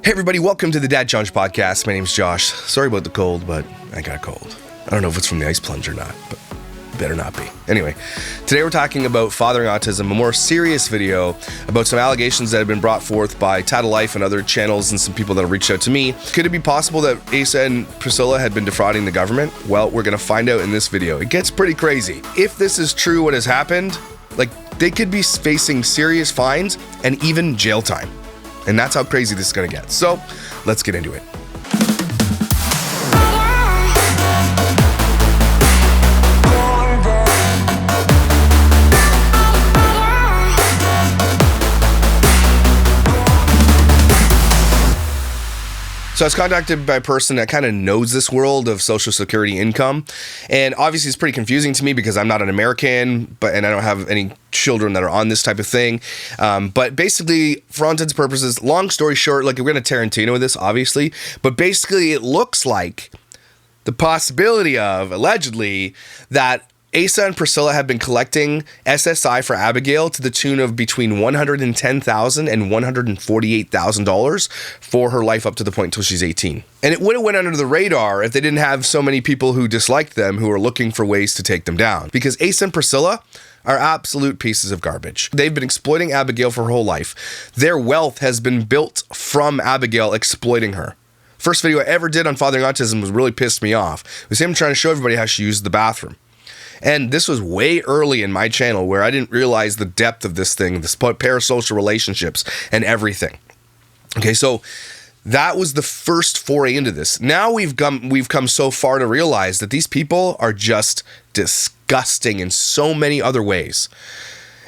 Hey everybody, welcome to the Dad Challenge podcast. My name's Josh. Sorry about the cold, but I got a cold. I don't know if it's from the ice plunge or not, but better not be. Anyway, today we're talking about fathering autism, a more serious video about some allegations that have been brought forth by Tattle Life and other channels and some people that have reached out to me. Could it be possible that Asa and Priscilla had been defrauding the government? Well, we're going to find out in this video. It gets pretty crazy. If this is true, what has happened, they could be facing serious fines and even jail time. And that's how crazy this is going to get. So let's get into it. So I was contacted by a person that kind of knows this world of Social Security income. And obviously it's pretty confusing to me because I'm not an American, and I don't have any children that are on this type of thing. But basically, for all intents and purposes, long story short, we're going to Tarantino with this, obviously. But basically, it looks like the possibility of, allegedly, that Asa and Priscilla have been collecting SSI for Abigail to the tune of between $110,000 and $148,000 for her life up to the point until she's 18. And it would have went under the radar if they didn't have so many people who disliked them who are looking for ways to take them down. Because Asa and Priscilla are absolute pieces of garbage. They've been exploiting Abigail for her whole life. Their wealth has been built from Abigail exploiting her. First video I ever did on fathering autism was really pissed me off. It was him trying to show everybody how she used the bathroom. And this was way early in my channel where I didn't realize the depth of this thing, the parasocial relationships and everything. Okay, so that was the first foray into this. Now we've come so far to realize that these people are just disgusting in so many other ways.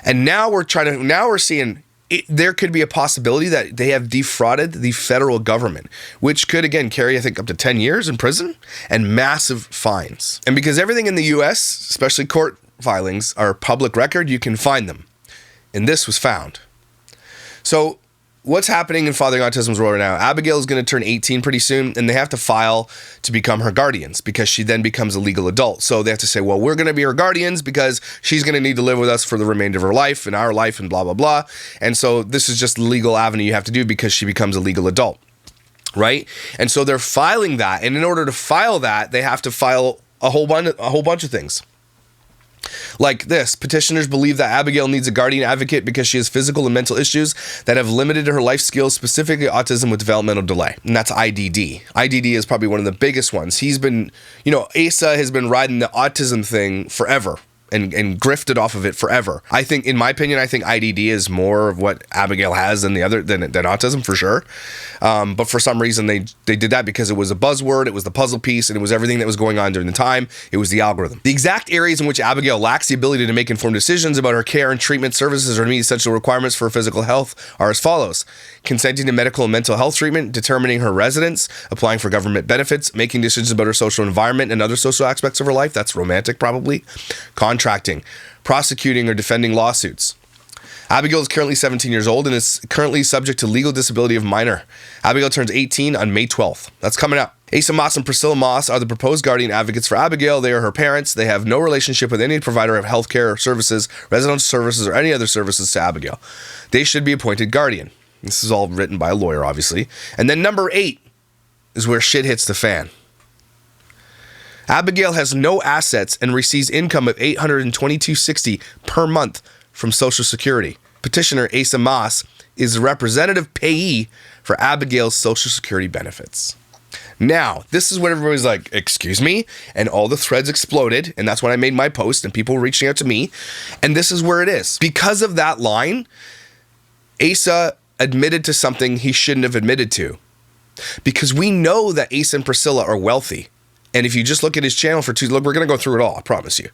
And now we're seeing there could be a possibility that they have defrauded the federal government, which could, again, carry, I think, up to 10 years in prison and massive fines. And because everything in the U.S., especially court filings, are public record, you can find them. And this was found. So what's happening in fathering autism's world right now? Abigail is going to turn 18 pretty soon, and they have to file to become her guardians because she then becomes a legal adult. So they have to say, well, we're going to be her guardians because she's going to need to live with us for the remainder of her life and our life and blah, blah, blah. And so this is just the legal avenue you have to do because she becomes a legal adult, right? And so they're filing that. And in order to file that, they have to file a whole bunch of things. Like this, petitioners believe that Abigail needs a guardian advocate because she has physical and mental issues that have limited her life skills, specifically autism with developmental delay. And that's IDD. IDD is probably one of the biggest ones. Asa has been riding the autism thing forever and grifted off of it forever. I think, in my opinion, IDD is more of what Abigail has than autism for sure. But for some reason they did that because it was a buzzword, it was the puzzle piece, and it was everything that was going on during the time. It was the algorithm. The exact areas in which Abigail lacks the ability to make informed decisions about her care and treatment services or to meet essential requirements for physical health are as follows: consenting to medical and mental health treatment, determining her residence, applying for government benefits, making decisions about her social environment and other social aspects of her life. That's romantic, probably. Contracting, prosecuting or defending lawsuits. Abigail is currently 17 years old and is currently subject to legal disability of minor. Abigail turns 18 on May 12th. That's coming up. Asa Moss and Priscilla Moss are the proposed guardian advocates for Abigail. They are her parents. They have no relationship with any provider of healthcare services, residential services, or any other services to Abigail. They should be appointed guardian. This is all written by a lawyer, obviously. And then number 8 is where shit hits the fan. Abigail has no assets and receives income of $822.60 per month from Social Security. Petitioner Asa Moss is the representative payee for Abigail's Social Security benefits. Now, this is what everybody's like, excuse me? And all the threads exploded, and that's when I made my post, and people were reaching out to me, and this is where it is. Because of that line, Asa admitted to something he shouldn't have admitted to. Because we know that Asa and Priscilla are wealthy. And if you just look at his channel we're going to go through it all, I promise you.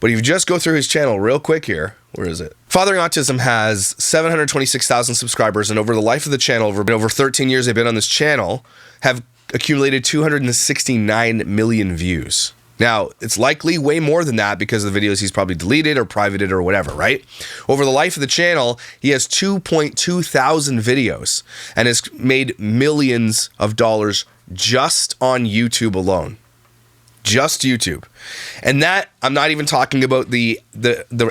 But if you just go through his channel real quick here, where is it? Fathering Autism has 726,000 subscribers, and over the life of the channel, over 13 years they've been on this channel, have accumulated 269 million views. Now, it's likely way more than that because of the videos he's probably deleted or privated or whatever, right? Over the life of the channel, he has 2.2 thousand videos and has made millions of dollars just on YouTube alone. Just YouTube. And that, I'm not even talking about the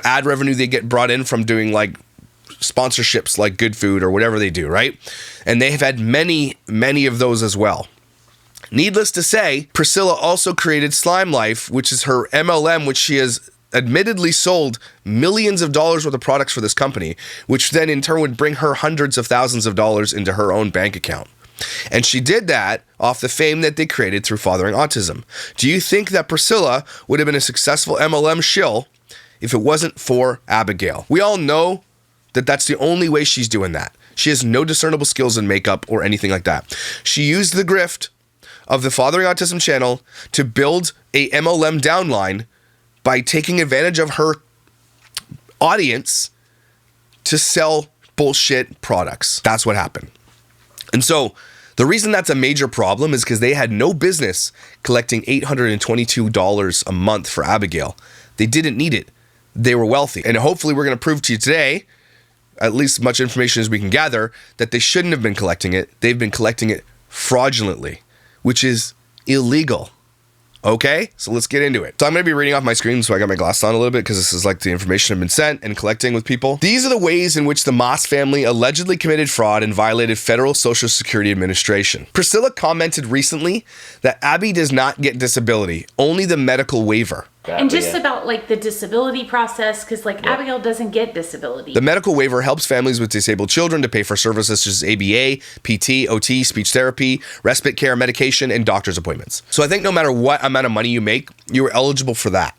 ad revenue they get brought in from doing sponsorships like Good Food or whatever they do, right? And they have had many, many of those as well. Needless to say, Priscilla also created Slime Life, which is her MLM, which she has admittedly sold millions of dollars worth of products for this company, which then in turn would bring her hundreds of thousands of dollars into her own bank account. And she did that off the fame that they created through Fathering Autism. Do you think that Priscilla would have been a successful MLM shill if it wasn't for Abigail? We all know that that's the only way she's doing that. She has no discernible skills in makeup or anything like that. She used the grift of the Fathering Autism channel to build a MLM downline by taking advantage of her audience to sell bullshit products. That's what happened. And so the reason that's a major problem is because they had no business collecting $822 a month for Abigail. They didn't need it. They were wealthy. And hopefully we're going to prove to you today, at least much information as we can gather, that they shouldn't have been collecting it. They've been collecting it fraudulently, which is illegal. Okay, so let's get into it. So I'm going to be reading off my screen, so I got my glasses on a little bit because this is like the information I've been sent and collecting with people. These are the ways in which the Moss family allegedly committed fraud and violated federal Social Security Administration. Priscilla commented recently that Abby does not get disability, only the medical waiver. And just about like the disability process, because like Abigail doesn't get disability. The medical waiver helps families with disabled children to pay for services such as ABA, PT, OT, speech therapy, respite care, medication, and doctor's appointments. So I think no matter what amount of money you make, you are eligible for that.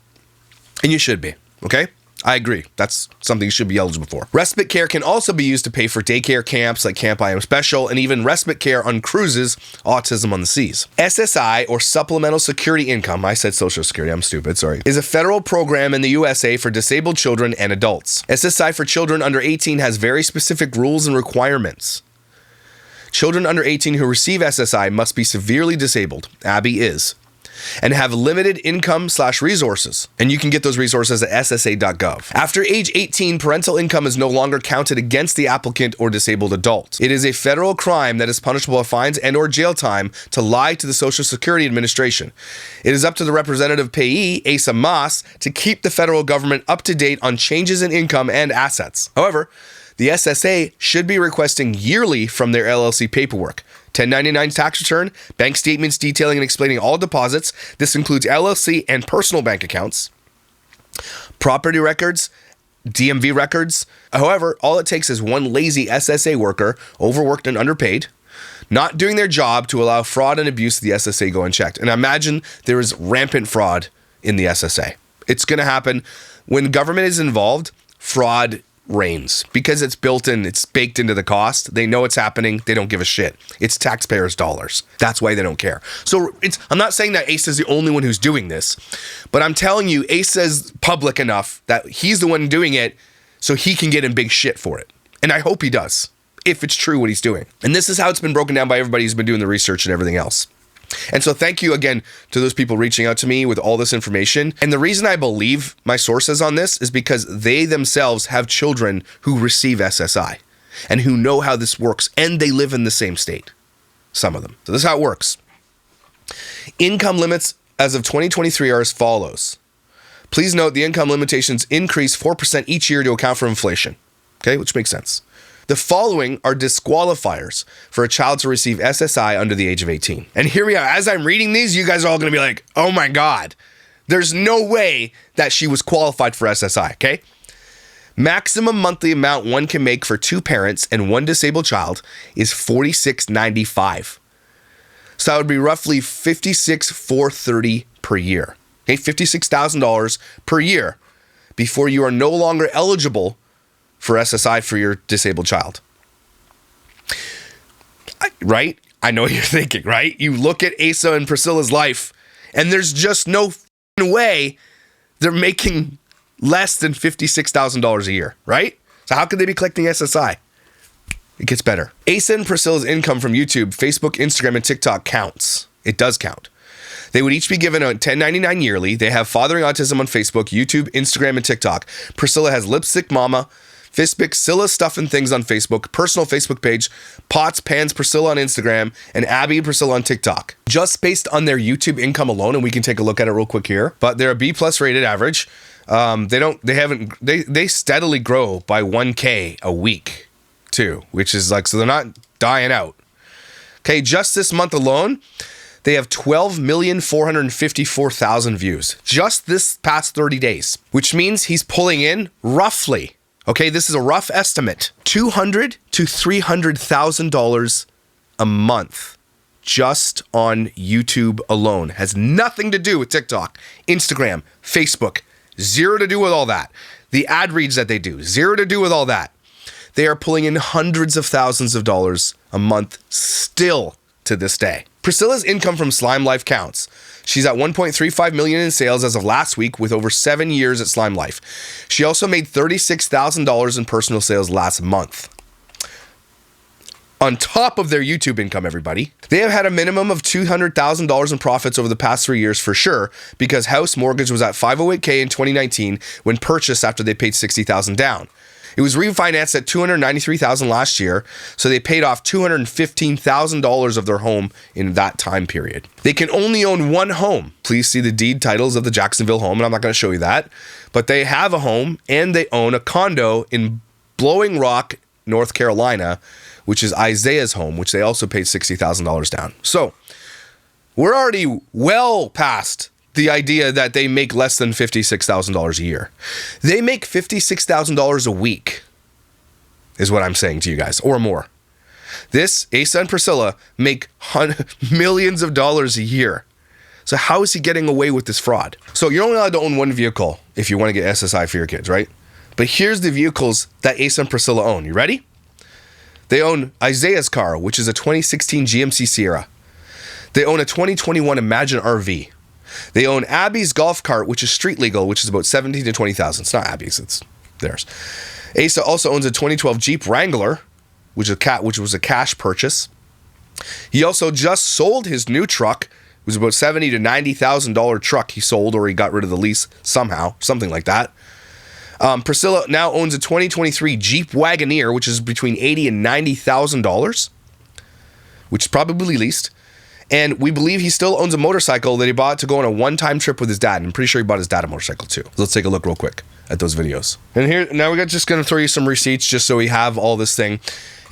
And you should be, okay? I agree. That's something you should be eligible for. Respite care can also be used to pay for daycare camps like Camp I Am Special and even respite care on cruises, Autism on the Seas. SSI, or Supplemental Security Income, I said Social Security, I'm stupid, sorry, is a federal program in the USA for disabled children and adults. SSI for children under 18 has very specific rules and requirements. Children under 18 who receive SSI must be severely disabled, Abby is, and have limited income/resources. And you can get those resources at ssa.gov. After age 18, parental income is no longer counted against the applicant or disabled adult. It is a federal crime that is punishable by fines and or jail time to lie to the Social Security Administration. It is up to the representative payee, Asa Moss, to keep the federal government up to date on changes in income and assets. However, the SSA should be requesting yearly from their LLC paperwork. 1099 tax return, bank statements detailing and explaining all deposits. This includes LLC and personal bank accounts, property records, DMV records. However, all it takes is one lazy SSA worker, overworked and underpaid, not doing their job to allow fraud and abuse of the SSA go unchecked. And I imagine there is rampant fraud in the SSA. It's going to happen. When government is involved, fraud reigns because it's built in, it's baked into the cost. They know it's happening. They don't give a shit. It's taxpayers' dollars. That's why they don't care. So I'm not saying that Asa is the only one who's doing this, but I'm telling you, Asa is public enough that he's the one doing it so he can get in big shit for it. And I hope he does, if it's true what he's doing. And this is how it's been broken down by everybody who's been doing the research and everything else. And so thank you again to those people reaching out to me with all this information. And the reason I believe my sources on this is because they themselves have children who receive SSI and who know how this works, and they live in the same state, some of them. So this is how it works. Income limits as of 2023 are as follows. Please note the income limitations increase 4% each year to account for inflation, okay, which makes sense. The following are disqualifiers for a child to receive SSI under the age of 18. And here we are. As I'm reading these, you guys are all going to be like, oh my God, there's no way that she was qualified for SSI, okay? Maximum monthly amount one can make for two parents and one disabled child is $46.95. So that would be roughly $56,430 per year. Okay, $56,000 per year before you are no longer eligible for SSI for your disabled child. Right? I know what you're thinking, right? You look at Asa and Priscilla's life, and there's just no way they're making less than $56,000 a year, right? So how could they be collecting SSI? It gets better. Asa and Priscilla's income from YouTube, Facebook, Instagram, and TikTok counts. It does count. They would each be given a $10.99 yearly. They have Fathering Autism on Facebook, YouTube, Instagram, and TikTok. Priscilla has Lipstick Mama, Fistpick, Scylla Stuff and Things on Facebook, personal Facebook page, Pots, Pans, Priscilla on Instagram, and Abby and Priscilla on TikTok. Just based on their YouTube income alone, and we can take a look at it real quick here, but they're a B+ rated average. They steadily grow by 1K a week too, which is like, so they're not dying out. Okay, just this month alone, they have 12,454,000 views. Just this past 30 days, which means he's pulling in roughly, okay, this is a rough estimate, $200,000 to $300,000 a month just on YouTube alone. Has nothing to do with TikTok, Instagram, Facebook. Zero to do with all that. The ad reads that they do, zero to do with all that. They are pulling in hundreds of thousands of dollars a month still to this day. Priscilla's income from Slime Life counts. She's at $1.35 million in sales as of last week with over 7 years at Slime Life. She also made $36,000 in personal sales last month. On top of their YouTube income, everybody, they have had a minimum of $200,000 in profits over the past 3 years for sure, because house mortgage was at $508K in 2019 when purchased after they paid $60,000 down. It was refinanced at $293,000 last year, so they paid off $215,000 of their home in that time period. They can only own one home. Please see the deed titles of the Jacksonville home, and I'm not going to show you that, but they have a home and they own a condo in Blowing Rock, North Carolina, which is Isaiah's home, which they also paid $60,000 down. So we're already well past the idea that they make less than $56,000 a year. They make $56,000 a week, is what I'm saying to you guys, or more. This, Asa and Priscilla, make millions of dollars a year. So how is he getting away with this fraud? So you're only allowed to own one vehicle if you want to get SSI for your kids, right? But here's the vehicles that Asa and Priscilla own. You ready? They own Isaiah's car, which is a 2016 GMC Sierra. They own a 2021 Imagine RV. They own Abby's golf cart, which is street legal, which is about $17,000 to $20,000. It's not Abby's, it's theirs. Asa also owns a 2012 Jeep Wrangler, which was a cash purchase. He also just sold his new truck. It was about $70,000 to $90,000 truck he sold, or he got rid of the lease somehow, something like that. Priscilla now owns a 2023 Jeep Wagoneer, which is between $80,000 and $90,000, which is probably leased. And we believe he still owns a motorcycle that he bought to go on a one-time trip with his dad. And I'm pretty sure he bought his dad a motorcycle too. So let's take a look real quick at those videos. And here, now we're just going to throw you some receipts just so we have all this thing.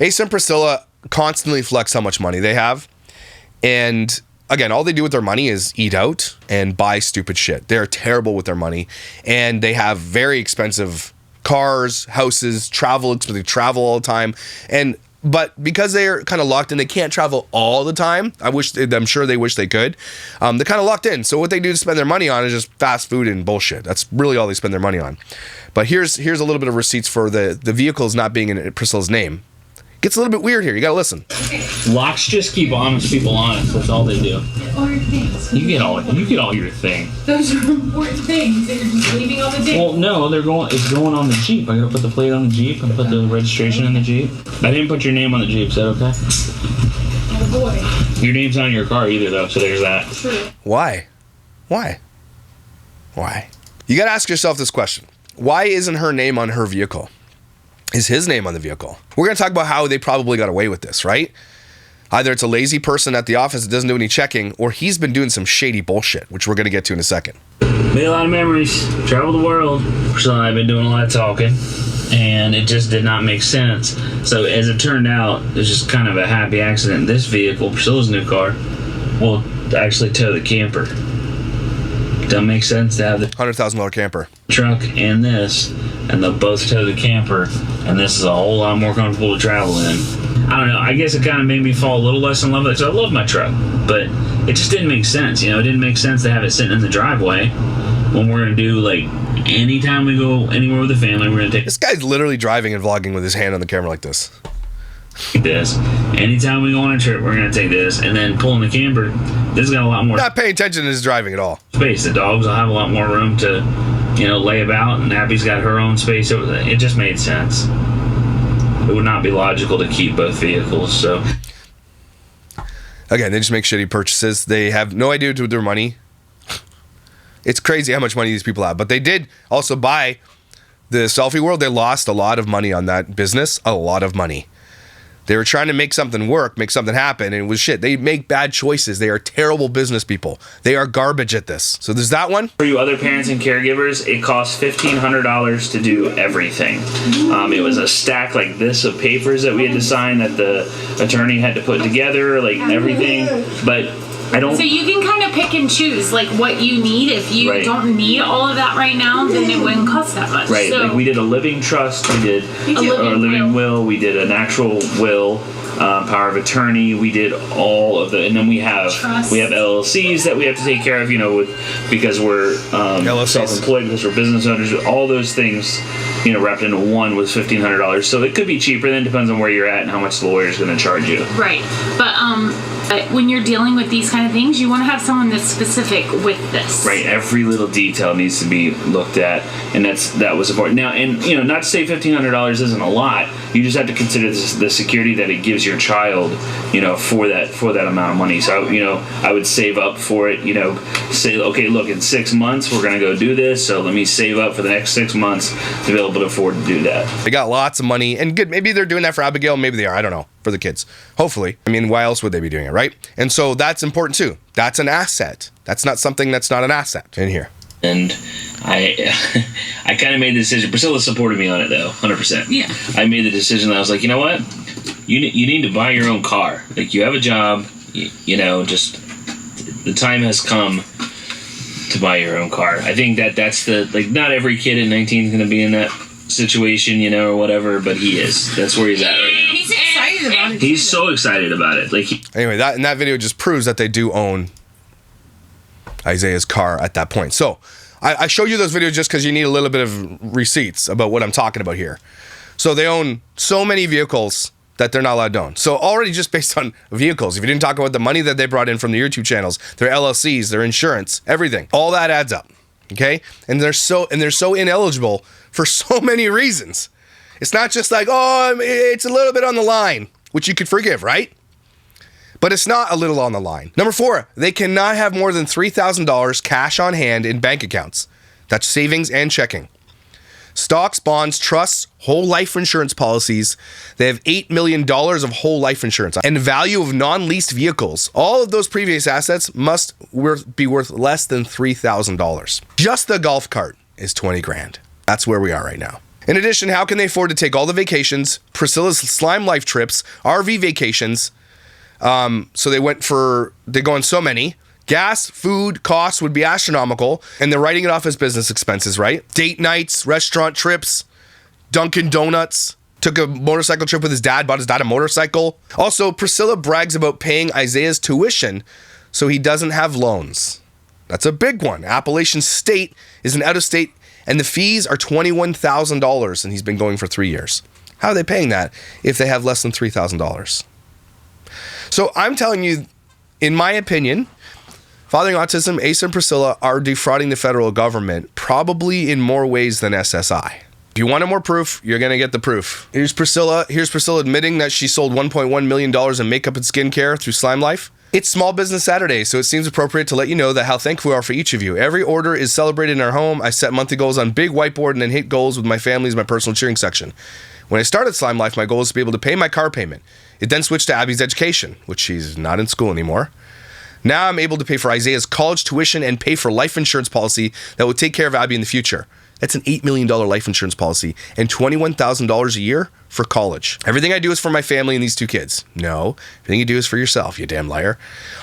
Asa and Priscilla constantly flex how much money they have. And again, all they do with their money is eat out and buy stupid shit. They're terrible with their money. And they have very expensive cars, houses, they travel all the time. But because they're kind of locked in, they can't travel all the time. I'm sure they wish they could. They're kind of locked in. So what they do to spend their money on is just fast food and bullshit. That's really all they spend their money on. But here's a little bit of receipts for the vehicles not being in Priscilla's name. Gets a little bit weird here. You gotta listen. Locks just keep honest people honest. That's all they do. All your things. You get all your thing. Those are important things that you're just leaving on the table. Well, no, it's going on the Jeep. I gotta put the plate on the Jeep and put the registration in the Jeep. I didn't put your name on the Jeep. Is that okay? Oh boy. Your name's not on your car either, though. So there's that. True. Why? You gotta ask yourself this question. Why isn't her name on her vehicle? Is his name on the vehicle? We're going to talk about how they probably got away with this, right? Either it's a lazy person at the office that doesn't do any checking, or he's been doing some shady bullshit, which we're going to get to in a second. Made a lot of memories. Traveled the world. Priscilla and I have been doing a lot of talking, and it just did not make sense. So as it turned out, it was just kind of a happy accident. This vehicle, Priscilla's new car, will actually tow the camper. Doesn't make sense to have the $100,000 camper truck and this, and they'll both tow the camper, and this is a whole lot more comfortable to travel in. I don't know, I guess it kind of made me fall a little less in love with it, because I love my truck, but it just didn't make sense, It didn't make sense to have it sitting in the driveway when we're going to do, anytime we go anywhere with the family, we're going to take this guy's literally driving and vlogging with his hand on the camera like this. This. Anytime we go on a trip, we're going to take this, and then pulling the camper, this has got a lot more Not paying attention to his driving at all. space. The dogs will have a lot more room to, lay about, and Abby's got her own space. It just made sense. It would not be logical to keep both vehicles, so. Again, they just make shitty purchases. They have no idea what to do with their money. It's crazy how much money these people have. But they did also buy the selfie world. They lost a lot of money on that business. A lot of money. They were trying to make something work, make something happen, and it was shit. They make bad choices. They are terrible business people. They are garbage at this. So there's that one. For you other parents and caregivers, it costs $1,500 to do everything. It was a stack like this of papers that we had to sign that the attorney had to put together, like everything. But I don't. So you can kind of pick and choose like what you need. If you don't need all of that right now, then it wouldn't cost that much. Right. So like we did a living trust. We did a living will. We did an actual will. Power of attorney. We did all of the, and then we have LLCs that we have to take care of. Because we're self-employed, because we're business owners. All those things, wrapped into one was $1,500. So it could be cheaper. Then depends on where you're at and how much the lawyer's going to charge you. Right. But when you're dealing with these kind of things, you want to have someone that's specific with this. Right. Every little detail needs to be looked at, and that was important. Now, and not to say $1,500 isn't a lot. You just have to consider the security that it gives your child, for that amount of money. So I would save up for it. Say, okay, look, in 6 months we're gonna go do this. So let me save up for the next 6 months to be able to afford to do that. They got lots of money, and good. Maybe they're doing that for Abigail. Maybe they are. I don't know. For the kids, hopefully. I mean, why else would they be doing it, right? And so that's important too. That's an asset. That's not something that's not an asset in here. And I kind of made the decision. Priscilla supported me on it though, 100%. Yeah. I made the decision that I was like, you know what? You need to buy your own car. Like, you have a job. Just the time has come to buy your own car. I think that's not every kid at 19 is going to be in that situation, or whatever, but he is. That's where he's at right now. He's excited about it. He's so excited about it. Anyway, that video just proves that they do own Isaiah's car at that point. So I show you those videos just because you need a little bit of receipts about what I'm talking about here. So they own so many vehicles that they're not allowed to own. So already just based on vehicles, if you didn't talk about the money that they brought in from the YouTube channels, their LLCs, their insurance, everything, all that adds up. Okay? And they're so ineligible for so many reasons. It's not just like, it's a little bit on the line, which you could forgive, right? But it's not a little on the line. Number 4, they cannot have more than $3,000 cash on hand in bank accounts. That's savings and checking. Stocks, bonds, trusts, whole life insurance policies. They have $8 million of whole life insurance. And value of non-leased vehicles. All of those previous assets must be worth less than $3,000. Just the golf cart is 20 grand. That's where we are right now. In addition, how can they afford to take all the vacations, Priscilla's slime life trips, RV vacations? So they go on so many. Gas, food, costs would be astronomical, and they're writing it off as business expenses, right? Date nights, restaurant trips, Dunkin' Donuts, took a motorcycle trip with his dad, bought his dad a motorcycle. Also, Priscilla brags about paying Isaiah's tuition so he doesn't have loans. That's a big one. Appalachian State is an out-of-state, and the fees are $21,000, and he's been going for 3 years. How are they paying that if they have less than $3,000? So I'm telling you, in my opinion, Fathering Autism, Asa and Priscilla are defrauding the federal government, probably in more ways than SSI. If you wanted more proof, you're going to get the proof. Here's Priscilla admitting that she sold $1.1 million in makeup and skincare through Slime Life. It's Small Business Saturday, so it seems appropriate to let you know that how thankful we are for each of you. Every order is celebrated in our home. I set monthly goals on big whiteboard and then hit goals with my family as my personal cheering section. When I started Slime Life, my goal was to be able to pay my car payment. It then switched to Abby's education, which she's not in school anymore. Now I'm able to pay for Isaiah's college tuition and pay for life insurance policy that will take care of Abby in the future. That's an $8 million life insurance policy and $21,000 a year for college. Everything I do is for my family and these 2 kids. No, everything you do is for yourself, you damn liar.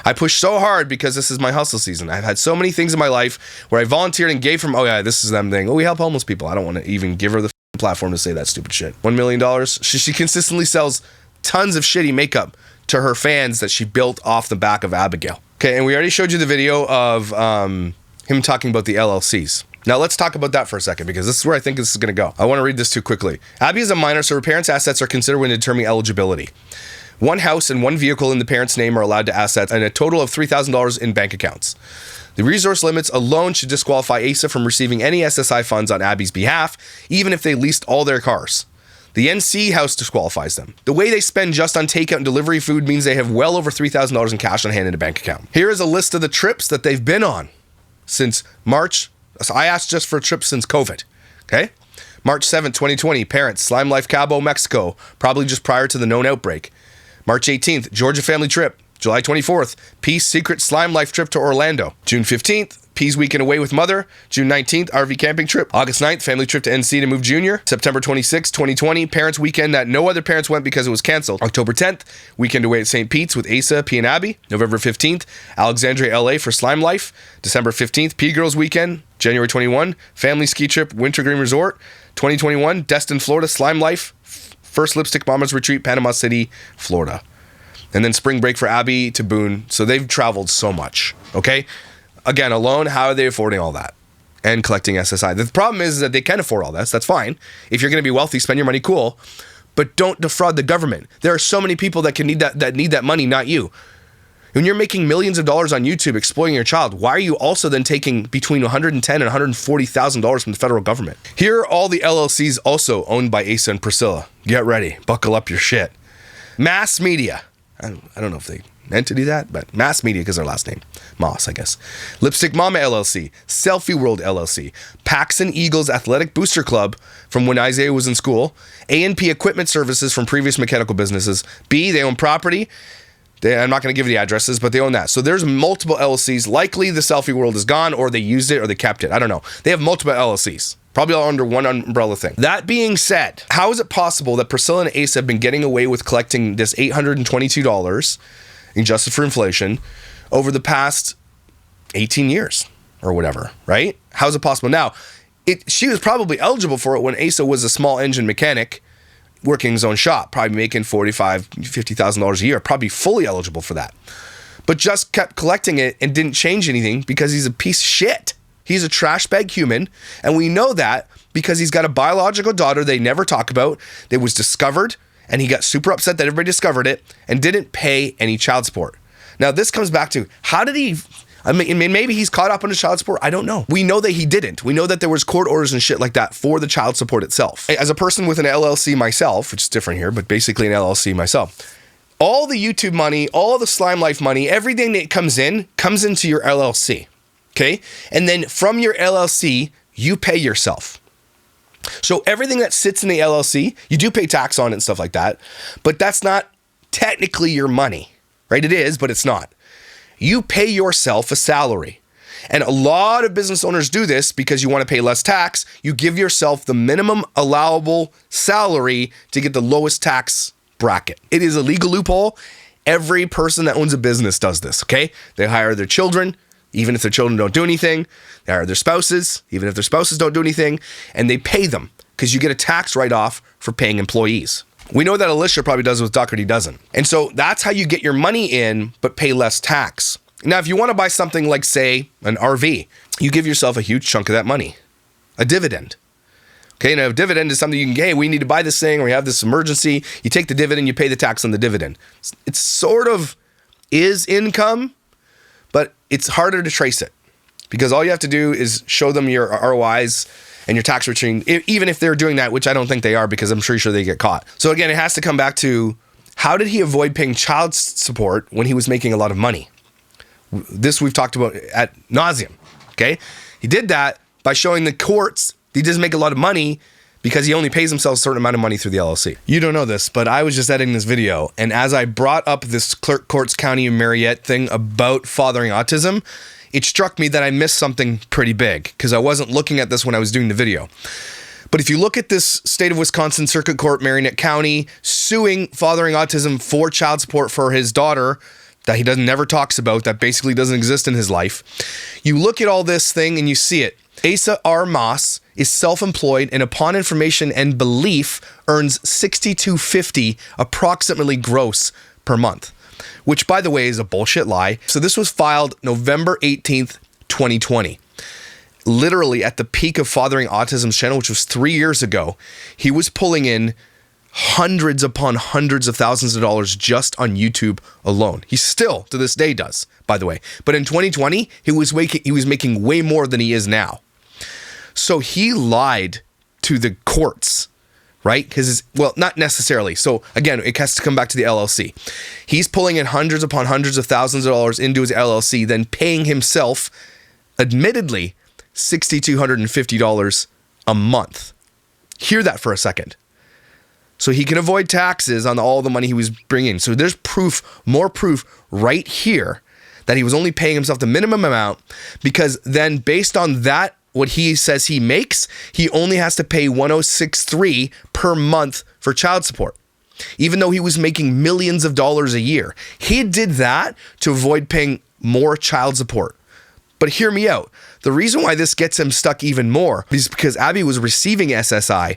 I push so hard because this is my hustle season. I've had so many things in my life where I volunteered and gave from, this is them thing. We help homeless people. I don't want to even give her the platform to say that stupid shit. $1 million. She consistently sells tons of shitty makeup to her fans that she built off the back of Abigail. Okay, and we already showed you the video of him talking about the LLCs. Now let's talk about that for a second, because this is where I think this is going to go. I want to read this too quickly. Abby is a minor, so her parents' assets are considered when determining eligibility. 1 house and 1 vehicle in the parent's name are allowed to assets, and a total of $3,000 in bank accounts. The resource limits alone should disqualify Asa from receiving any SSI funds on Abby's behalf, even if they leased all their cars. The NC house disqualifies them. The way they spend just on takeout and delivery food means they have well over $3,000 in cash on hand in a bank account. Here is a list of the trips that they've been on since March. So I asked just for trips since COVID. Okay? March 7th, 2020, parents, Slime Life Cabo, Mexico, probably just prior to the known outbreak. March 18th, Georgia family trip. July 24th, Peace Secret Slime Life trip to Orlando. June 15th, Peace weekend away with mother. June 19th, RV camping trip. August 9th, family trip to NC to move junior. September 26th, 2020, parents weekend that no other parents went because it was canceled. October 10th, weekend away at St. Pete's with Asa, P and Abby. November 15th, Alexandria, LA for Slime Life. December 15th, P Girls weekend. January 21, family ski trip, Wintergreen Resort. 2021, Destin, Florida, Slime Life. First Lipstick Mamas retreat, Panama City, Florida. And then spring break for Abby to Boone. So they've traveled so much, okay? Again, alone, how are they affording all that? And collecting SSI. The problem is that they can afford all this. That's fine. If you're going to be wealthy, spend your money, cool. But don't defraud the government. There are so many people that need that money, not you. When you're making millions of dollars on YouTube exploiting your child, why are you also then taking between $110,000 and $140,000 from the federal government? Here are all the LLCs also owned by Asa and Priscilla. Get ready. Buckle up your shit. Mass Media. I don't know if they meant to do that, but Mass Media because their last name. Moss, I guess. Lipstick Mama LLC. Selfie World LLC. Paxson Eagles Athletic Booster Club from when Isaiah was in school. A&P Equipment Services from previous mechanical businesses. B, they own property. I'm not going to give you the addresses, but they own that. So there's multiple LLCs. Likely the Selfie World is gone, or they used it, or they kept it. I don't know. They have multiple LLCs. Probably all under one umbrella thing. That being said, how is it possible that Priscilla and Ace have been getting away with collecting this $822, adjusted for inflation, over the past 18 years or whatever, right? How is it possible? Now, she was probably eligible for it when Asa was a small engine mechanic working his own shop, probably making $45,000, $50,000 a year, probably fully eligible for that. But just kept collecting it and didn't change anything because he's a piece of shit. He's a trash bag human, and we know that because he's got a biological daughter they never talk about that was discovered, and he got super upset that everybody discovered it and didn't pay any child support. Now, this comes back to, how did he... I mean, maybe he's caught up on his child support. I don't know. We know that he didn't. We know that there was court orders and shit like that for the child support itself. As a person with an LLC myself, which is different here, but basically an LLC myself, all the YouTube money, all the Slime Life money, everything that comes into your LLC, okay? And then from your LLC, you pay yourself. So everything that sits in the LLC, you do pay tax on it and stuff like that, but that's not technically your money, right? It is, but it's not. You pay yourself a salary. And a lot of business owners do this because you want to pay less tax. You give yourself the minimum allowable salary to get the lowest tax bracket. It is a legal loophole. Every person that owns a business does this, okay? They hire their children, even if their children don't do anything. They hire their spouses, even if their spouses don't do anything. And they pay them because you get a tax write-off for paying employees. We know that Alicia probably does with Doherty doesn't. And so that's how you get your money in, but pay less tax. Now, if you want to buy something like, say, an RV, you give yourself a huge chunk of that money, a dividend. Okay, now a dividend is something you can, hey, we need to buy this thing, or we have this emergency. You take the dividend, you pay the tax on the dividend. It's sort of is income, but it's harder to trace it because all you have to do is show them your ROIs and your tax return, even if they're doing that, which I don't think they are because I'm sure they get caught. So again, it has to come back to, how did he avoid paying child support when he was making a lot of money? This we've talked about ad nauseum, okay? He did that by showing the courts he doesn't make a lot of money because he only pays himself a certain amount of money through the LLC. You don't know this, but I was just editing this video, and as I brought up this Clerk Courts County and Mariette thing about fathering autism, it struck me that I missed something pretty big because I wasn't looking at this when I was doing the video. But if you look at this state of Wisconsin Circuit Court, Mariette County, suing Fathering Autism for child support for his daughter that he never talks about, that basically doesn't exist in his life. You look at all this thing and you see it. Asa R. Moss is self-employed and upon information and belief earns $6,250 approximately gross per month, which by the way is a bullshit lie. So this was filed November 18th, 2020. Literally at the peak of Fathering Autism's channel, which was 3 years ago, he was pulling in hundreds upon hundreds of thousands of dollars just on YouTube alone. He still, to this day, does, by the way. But in 2020, he was making way more than he is now. So he lied to the courts, right? Because, well, not necessarily. So again, it has to come back to the LLC. He's pulling in hundreds upon hundreds of thousands of dollars into his LLC, then paying himself, admittedly, $6,250 a month. Hear that for a second. so he can avoid taxes on all the money he was bringing. So there's proof, more proof right here that he was only paying himself the minimum amount, because then based on that, what he says he makes, he only has to pay $1,063 per month for child support, even though he was making millions of dollars a year. He did that to avoid paying more child support. But hear me out. The reason why this gets him stuck even more is because Abby was receiving SSI,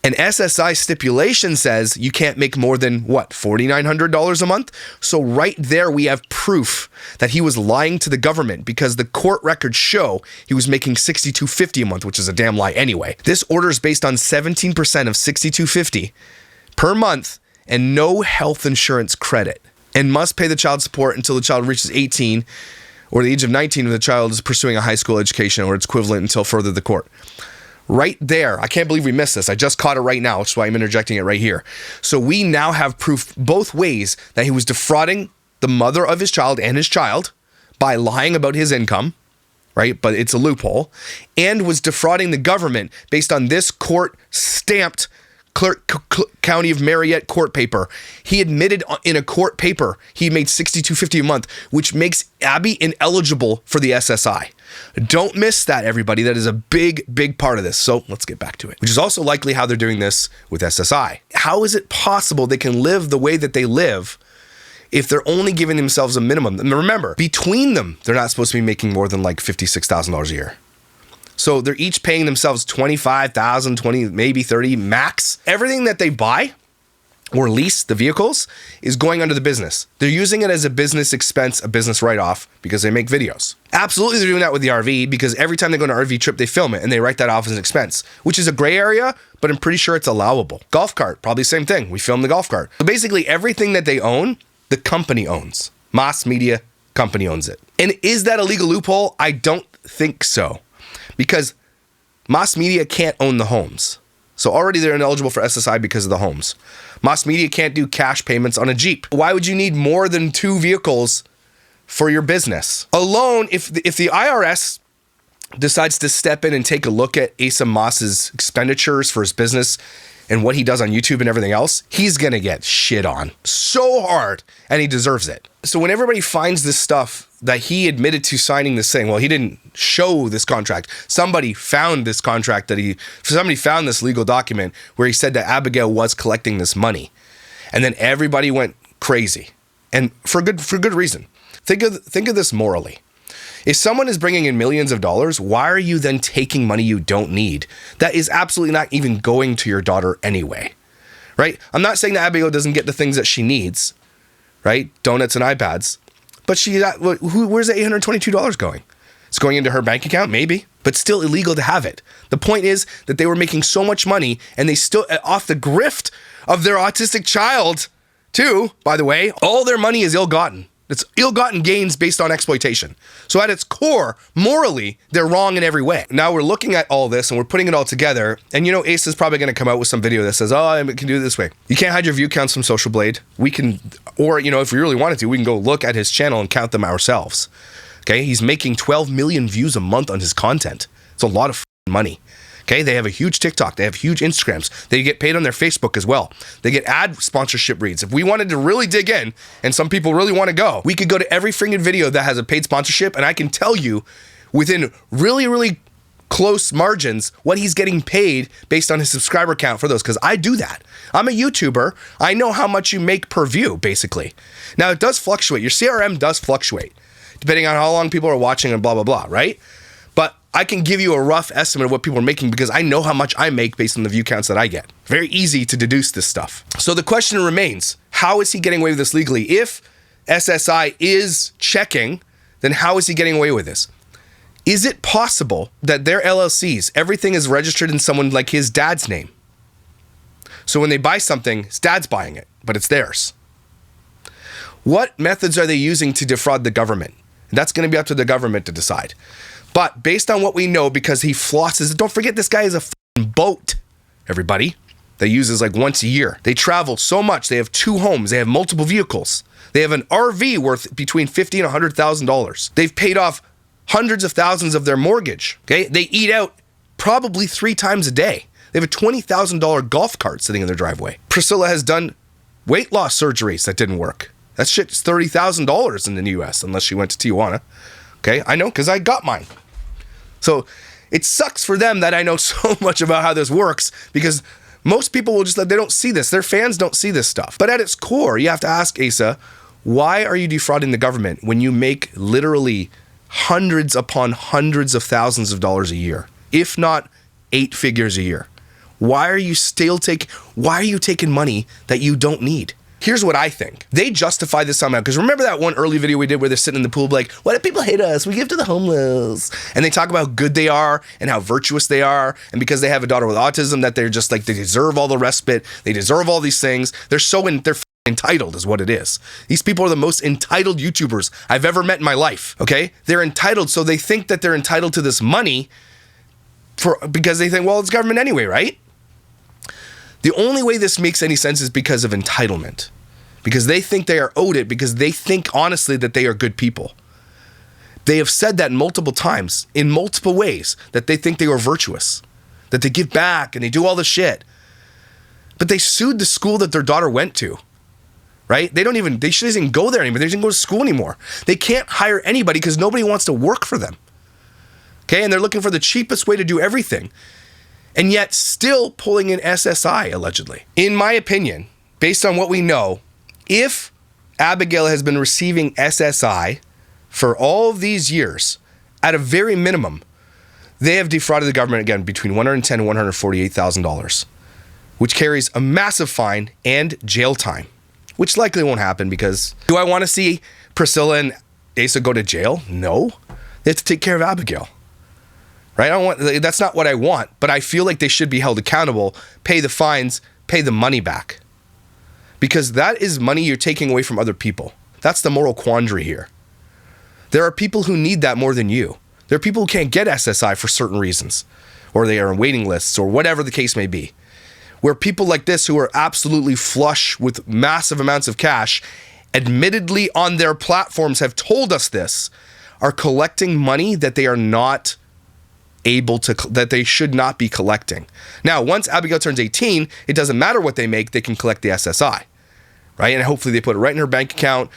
and SSI stipulation says you can't make more than, what, $4,900 a month? So right there we have proof that he was lying to the government, because the court records show he was making $6,250 a month, which is a damn lie anyway. This order is based on 17% of $6,250 per month and no health insurance credit, and must pay the child support until the child reaches 18 or the age of 19 when the child is pursuing a high school education or its equivalent until further the court. Right there, I can't believe we missed this. I just caught it right now, which is why I'm interjecting it right here. So we now have proof both ways that he was defrauding the mother of his child and his child by lying about his income, right? But it's a loophole, and was defrauding the government based on this court-stamped County of Marietta court paper. He admitted in a court paper he made $6,250 a month, which makes Abby ineligible for the SSI. Don't miss that, everybody. That is a big, big part of this. So let's get back to it, which is also likely how they're doing this with SSI. How is it possible they can live the way that they live if they're only giving themselves a minimum? And remember, between them, they're not supposed to be making more than like $56,000 a year. So they're each paying themselves $25,000, 20, maybe 30 max. Everything that they buy or lease, the vehicles, is going under the business. They're using it as a business expense, a business write-off, because they make videos. Absolutely, they're doing that with the RV, because every time they go on an RV trip, they film it and they write that off as an expense, which is a gray area, but I'm pretty sure it's allowable. Golf cart, probably the same thing. We film the golf cart. So basically, everything that they own, the company owns. Mass Media Company owns it. And is that a legal loophole? I don't think so, because Mass Media can't own the homes. So already they're ineligible for SSI because of the homes. Mass Media can't do cash payments on a Jeep. Why would you need more than 2 vehicles for your business? Alone, if the IRS decides to step in and take a look at Asa Moss's expenditures for his business and what he does on YouTube and everything else, he's gonna get shit on so hard, and he deserves it. So when everybody finds this stuff that he admitted to signing this thing, well, he didn't show this contract. Somebody found this contract somebody found this legal document where he said that Abigail was collecting this money. And then everybody went crazy. And for good reason. Think of this morally. If someone is bringing in millions of dollars, why are you then taking money you don't need? That is absolutely not even going to your daughter anyway, right? I'm not saying that Abigail doesn't get the things that she needs, right? Donuts and iPads. But where's the $822 going? It's going into her bank account, maybe, but still illegal to have it. The point is that they were making so much money, and they still, off the grift of their autistic child, too, by the way, all their money is ill-gotten. It's ill-gotten gains based on exploitation. So at its core, morally, they're wrong in every way. Now we're looking at all this and we're putting it all together. And Ace is probably going to come out with some video that says, oh, I can do it this way. You can't hide your view counts from Social Blade. We can, or, if we really wanted to, we can go look at his channel and count them ourselves. Okay, he's making 12 million views a month on his content. It's a lot of money. Okay, they have a huge TikTok. They have huge Instagrams. They get paid on their Facebook as well. They get ad sponsorship reads. If we wanted to really dig in, and some people really want to go, we could go to every freaking video that has a paid sponsorship, and I can tell you within really, really close margins what he's getting paid based on his subscriber count for those, because I do that. I'm a YouTuber. I know how much you make per view, basically. Now, it does fluctuate. Your CRM does fluctuate, depending on how long people are watching and blah, blah, blah, right? But I can give you a rough estimate of what people are making because I know how much I make based on the view counts that I get. Very easy to deduce this stuff. So the question remains, how is he getting away with this legally? If SSI is checking, then how is he getting away with this? Is it possible that their LLCs, everything is registered in someone like his dad's name? So when they buy something, his dad's buying it, but it's theirs. What methods are they using to defraud the government? That's going to be up to the government to decide. But based on what we know, because he flosses, don't forget this guy is a f***ing boat, everybody, that uses like once a year. They travel so much. They have 2 homes. They have multiple vehicles. They have an RV worth between $50,000 and $100,000. They've paid off hundreds of thousands of their mortgage. Okay, they eat out probably 3 times a day. They have a $20,000 golf cart sitting in their driveway. Priscilla has done weight loss surgeries that didn't work. That shit's $30,000 in the US, unless she went to Tijuana. Okay, I know, because I got mine. So it sucks for them that I know so much about how this works, because most people will just, they don't see this. Their fans don't see this stuff. But at its core, you have to ask Asa, why are you defrauding the government when you make literally hundreds upon hundreds of thousands of dollars a year, if not 8 figures a year? Why are you taking money that you don't need? Here's what I think. They justify this somehow, because remember that one early video we did where they're sitting in the pool like, why do people hate us? We give to the homeless. And they talk about how good they are and how virtuous they are. And because they have a daughter with autism, that they're just like, they deserve all the respite. They deserve all these things. They're entitled is what it is. These people are the most entitled YouTubers I've ever met in my life, okay? They're entitled, so they think that they're entitled to this money because they think, well, it's government anyway, right? The only way this makes any sense is because of entitlement. Because they think they are owed it, because they think honestly that they are good people. They have said that multiple times, in multiple ways, that they think they are virtuous, that they give back and they do all the shit. But they sued the school that their daughter went to, right? They shouldn't even go there anymore. They shouldn't go to school anymore. They can't hire anybody because nobody wants to work for them. Okay, and they're looking for the cheapest way to do everything. And yet still pulling in SSI, allegedly. In my opinion, based on what we know, if Abigail has been receiving SSI for all of these years, at a very minimum, they have defrauded the government, again, between $110,000 and $148,000, which carries a massive fine and jail time, which likely won't happen because do I want to see Priscilla and Asa go to jail? No. They have to take care of Abigail. Right? That's not what I want, but I feel like they should be held accountable, pay the fines, pay the money back. Because that is money you're taking away from other people. That's the moral quandary here. There are people who need that more than you. There are people who can't get SSI for certain reasons, or they are on waiting lists, or whatever the case may be. Where people like this who are absolutely flush with massive amounts of cash, admittedly on their platforms have told us this, are collecting money that they are not that they should not be collecting. Now, once Abigail turns 18, it doesn't matter what they make, they can collect the SSI, right? And hopefully they put it right in her bank account.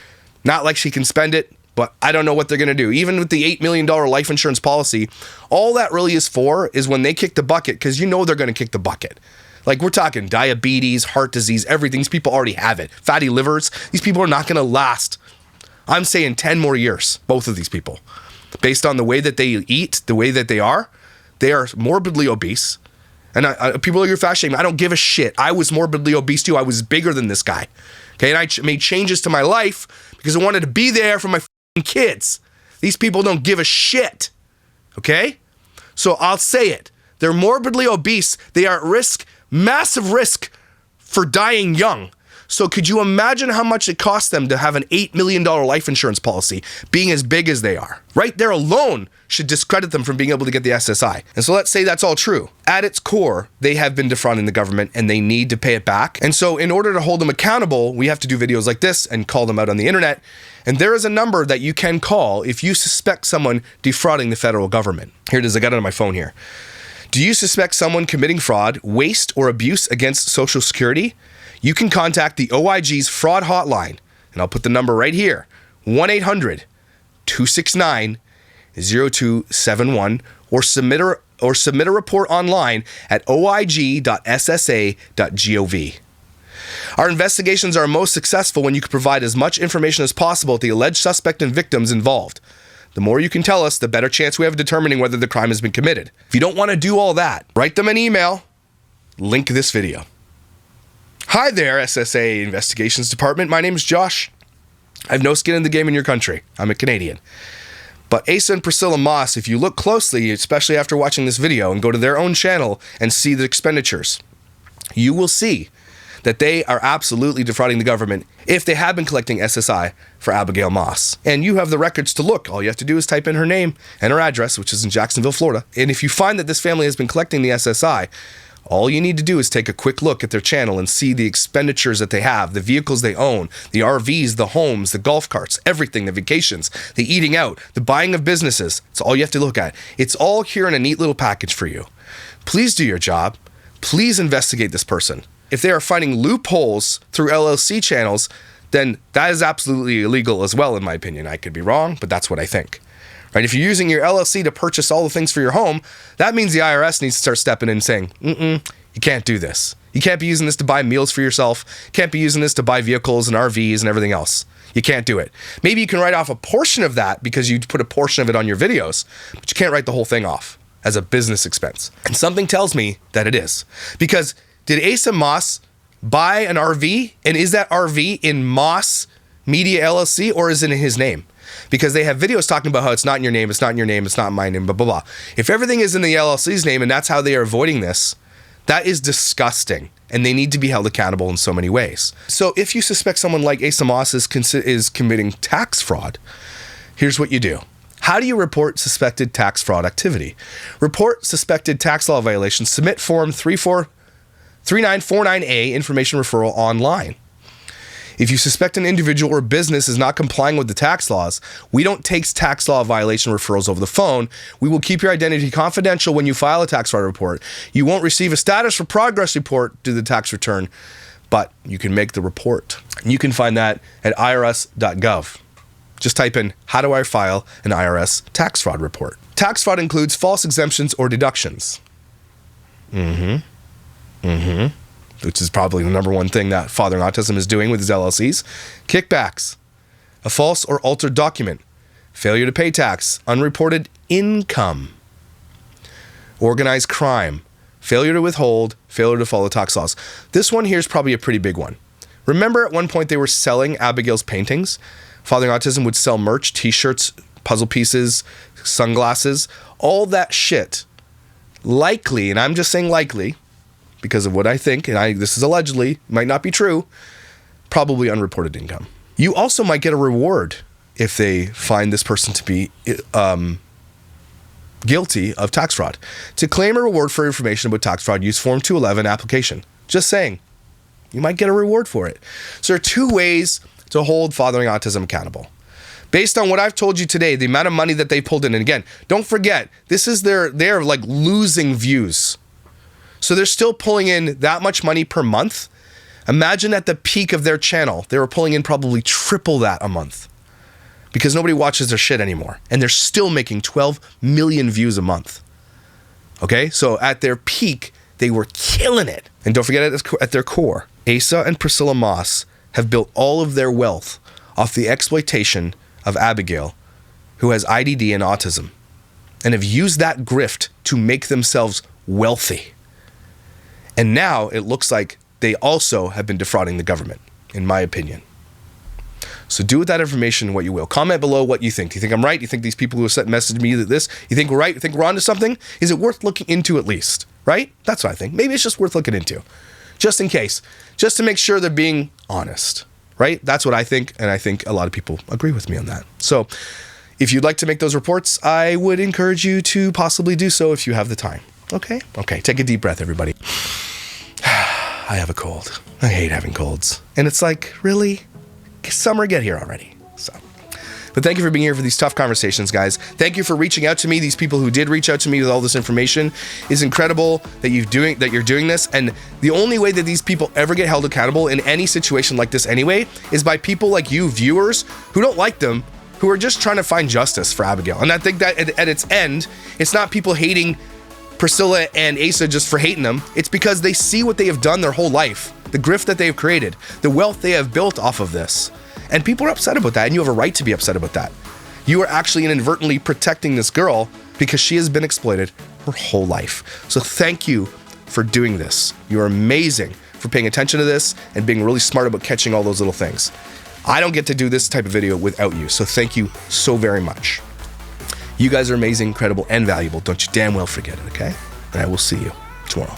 Not like she can spend it, but I don't know what they're going to do. Even with the $8 million life insurance policy, all that really is for is when they kick the bucket, because you know they're going to kick the bucket. Like, we're talking diabetes, heart disease, everything. These people already have it. Fatty livers. These people are not going to last. I'm saying 10 more years, both of these people. Based on the way that they eat, the way that they are morbidly obese. And people are fat shaming. I don't give a shit. I was morbidly obese too. I was bigger than this guy. Okay, and I made changes to my life because I wanted to be there for my kids. These people don't give a shit. Okay? So I'll say it. They're morbidly obese. They are at risk, massive risk for dying young. So could you imagine how much it costs them to have an $8 million life insurance policy being as big as they are? Right there alone should discredit them from being able to get the SSI. And so let's say that's all true. At its core, they have been defrauding the government and they need to pay it back. And so in order to hold them accountable, we have to do videos like this and call them out on the internet. And there is a number that you can call if you suspect someone defrauding the federal government. Here it is, I got it on my phone here. Do you suspect someone committing fraud, waste, or abuse against Social Security? You can contact the OIG's fraud hotline, and I'll put the number right here, 1-800-269-0271, or submit a report online at oig.ssa.gov. Our investigations are most successful when you can provide as much information as possible to the alleged suspect and victims involved. The more you can tell us, the better chance we have of determining whether the crime has been committed. If you don't want to do all that, write them an email, link this video. Hi there, SSA Investigations Department. My name is Josh. I have no skin in the game in your country. I'm a Canadian. But Asa and Priscilla Moss, if you look closely, especially after watching this video, and go to their own channel and see the expenditures, you will see that they are absolutely defrauding the government if they have been collecting SSI for Abigail Moss. And you have the records to look. All you have to do is type in her name and her address, which is in Jacksonville, Florida. And if you find that this family has been collecting the SSI, all you need to do is take a quick look at their channel and see the expenditures that they have, the vehicles they own, the RVs, the homes, the golf carts, everything, the vacations, the eating out, the buying of businesses. It's all you have to look at. It's all here in a neat little package for you. Please do your job. please investigate this person. If they are finding loopholes through LLC channels, then that is absolutely illegal as well, in my opinion. I could be wrong, but that's what I think. Right? If you're using your LLC to purchase all the things for your home, that means the IRS needs to start stepping in and saying, you can't do this. You can't be using this to buy meals for yourself. You can't be using this to buy vehicles and RVs and everything else. You can't do it. Maybe you can write off a portion of that because you put a portion of it on your videos, but you can't write the whole thing off as a business expense. And something tells me that it is. Because did Asa Moss buy an RV? And is that RV in Moss Media LLC, or is it in his name? Because they have videos talking about how it's not in your name, it's not in your name, it's not in my name, blah, blah, blah. If everything is in the LLC's name and that's how they are avoiding this, that is disgusting. And they need to be held accountable in so many ways. So if you suspect someone like Asa Moss is committing tax fraud, here's what you do. How do you report suspected tax fraud activity? Report suspected tax law violations. Submit Form 3949A information referral online. If you suspect an individual or business is not complying with the tax laws, we don't take tax law violation referrals over the phone. We will keep your identity confidential when you file a tax fraud report. You won't receive a status for progress report to the tax return, but you can make the report. You can find that at irs.gov. Just type in, how do I file an IRS tax fraud report? Tax fraud includes false exemptions or deductions. Which is probably the number one thing that Fathering Autism is doing with his LLCs. Kickbacks, a false or altered document, failure to pay tax, unreported income, organized crime, failure to withhold, failure to follow tax laws. This one here is probably a pretty big one. Remember at one point they were selling Abigail's paintings? Fathering Autism would sell merch, t-shirts, puzzle pieces, sunglasses, all that shit. Likely, and I'm just saying likely, because of what I think, and this is allegedly, might not be true, probably unreported income. You also might get a reward if they find this person to be guilty of tax fraud. To claim a reward for information about tax fraud, use Form 211 application. Just saying, you might get a reward for it. So there are two ways to hold Fathering Autism accountable. Based on what I've told you today, the amount of money that they pulled in, and again, don't forget, this is they're like losing views. So they're still pulling in that much money per month. Imagine at the peak of their channel, they were pulling in probably triple that a month because nobody watches their shit anymore. And they're still making 12 million views a month. Okay, so at their peak, they were killing it. And don't forget at their core, Asa and Priscilla Moss have built all of their wealth off the exploitation of Abigail, who has IDD and autism, and have used that grift to make themselves wealthy. And now it looks like they also have been defrauding the government, in my opinion. So do with that information what you will. Comment below what you think. Do you think I'm right? Do you think these people who have sent message me that this, you think we're right? You think we're onto something? Is it worth looking into at least? Right? That's what I think. Maybe it's just worth looking into. Just in case. Just to make sure they're being honest. Right? That's what I think. And I think a lot of people agree with me on that. So if you'd like to make those reports, I would encourage you to possibly do so if you have the time. Okay? Okay. Take a deep breath, everybody. I have a cold. I hate having colds. And it's like, really? Summer, get here already. So, but thank you for being here for these tough conversations, guys. Thank you for reaching out to me. These people who did reach out to me with all this information is incredible that you're doing this. And the only way that these people ever get held accountable in any situation like this anyway is by people like you, viewers, who don't like them, who are just trying to find justice for Abigail. And I think that at its end, it's not people hating Priscilla and Asa just for hating them. It's because they see what they have done their whole life, the grift that they've created, the wealth they have built off of this. And people are upset about that, and you have a right to be upset about that. You are actually inadvertently protecting this girl because she has been exploited her whole life. So thank you for doing this. You're amazing for paying attention to this and being really smart about catching all those little things. I don't get to do this type of video without you, so thank you so very much. You guys are amazing, incredible, and valuable. Don't you damn well forget it, okay? And I will see you tomorrow.